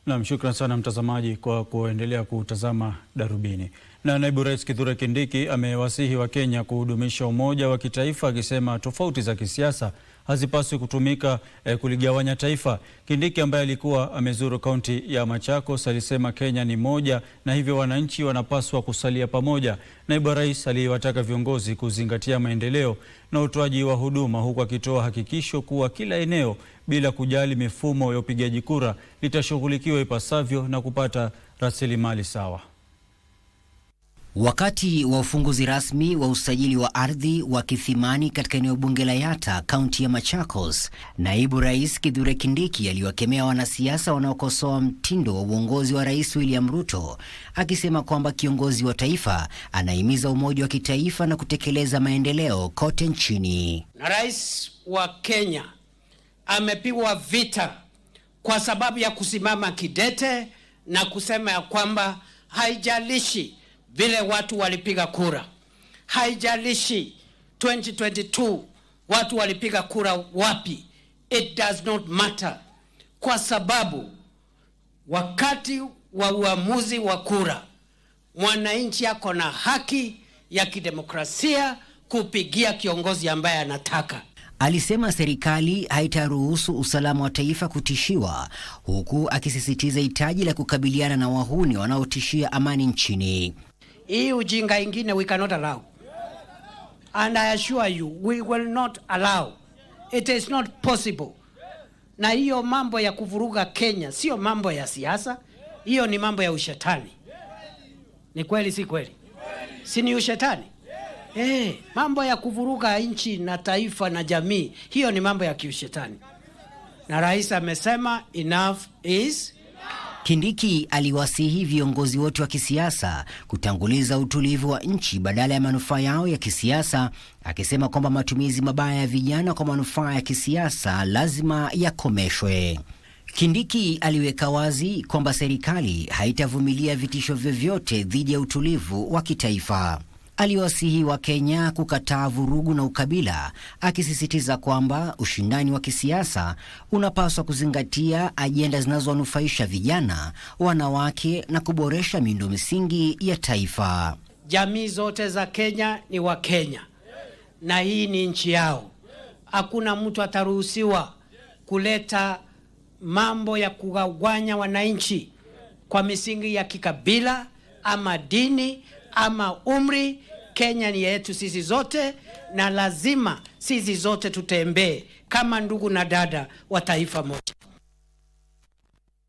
Naam, shukran sana mtazamaji kwa kuendelea kutazama Darubini. Na naibu rais Kithure Kindiki amewasihi Wakenya kuhudumisha umoja wa kitaifa, akisema tofauti za kisiasa hazipaswi kutumika kuligawanya taifa. Kindiki ambaye alikuwa amezuru kaunti ya Machakos alisema Kenya ni moja na hivyo wananchi wanapaswa kusalia pamoja. Naibu rais aliwataka viongozi kuzingatia maendeleo na utoaji wa huduma, huku akitoa hakikisho kuwa kila eneo bila kujali mifumo ya upigaji kura litashughulikiwa ipasavyo na kupata rasilimali sawa. Wakati wa ufunguzi rasmi wa usajili wa ardhi wa Kithimani katika eneo bunge la Yatta, kaunti ya Machakos, naibu rais Kithure Kindiki aliwakemea wanasiasa wanaokosoa mtindo wa uongozi wa Rais William Ruto, akisema kwamba kiongozi wa taifa anahimiza umoja wa kitaifa na kutekeleza maendeleo kote nchini. Na rais wa Kenya amepigwa vita kwa sababu ya kusimama kidete na kusema ya kwamba haijalishi vile watu walipiga kura, haijalishi 2022 watu walipiga kura wapi, it does not matter, kwa sababu wakati wa uamuzi wa kura mwananchi ako na haki ya kidemokrasia kupigia kiongozi ambaye anataka. Alisema serikali haitaruhusu usalama wa taifa kutishiwa, huku akisisitiza hitaji la kukabiliana na wahuni wanaotishia amani nchini. Hii ujinga ingine we cannot allow. And I assure you, we will not allow. It is not possible. Na hiyo mambo ya kuvuruga Kenya sio mambo ya siasa, hiyo ni mambo ya ushetani. Ni kweli si kweli? Si ni ushetani? Mambo ya kuvuruga nchi na taifa na jamii, hiyo ni mambo ya kiushetani. Na rais amesema enough is. Kindiki aliwasihi viongozi wote wa kisiasa kutanguliza utulivu wa nchi badala ya manufaa yao ya kisiasa, akisema kwamba matumizi mabaya ya vijana kwa manufaa ya kisiasa lazima yakomeshwe. Kindiki aliweka wazi kwamba serikali haitavumilia vitisho vyovyote dhidi ya utulivu wa kitaifa. Aliwasihi wa Kenya kukataa vurugu na ukabila, akisisitiza kwamba ushindani wa kisiasa unapaswa kuzingatia ajenda zinazowanufaisha vijana, wanawake na kuboresha miundo msingi ya taifa. Jamii zote za Kenya ni wa Kenya na hii ni nchi yao. Hakuna mtu ataruhusiwa kuleta mambo ya kugawanya wananchi kwa misingi ya kikabila ama dini ama umri. Kenya ni yetu sisi zote na lazima sisi zote tutembee kama ndugu na dada wa taifa moja.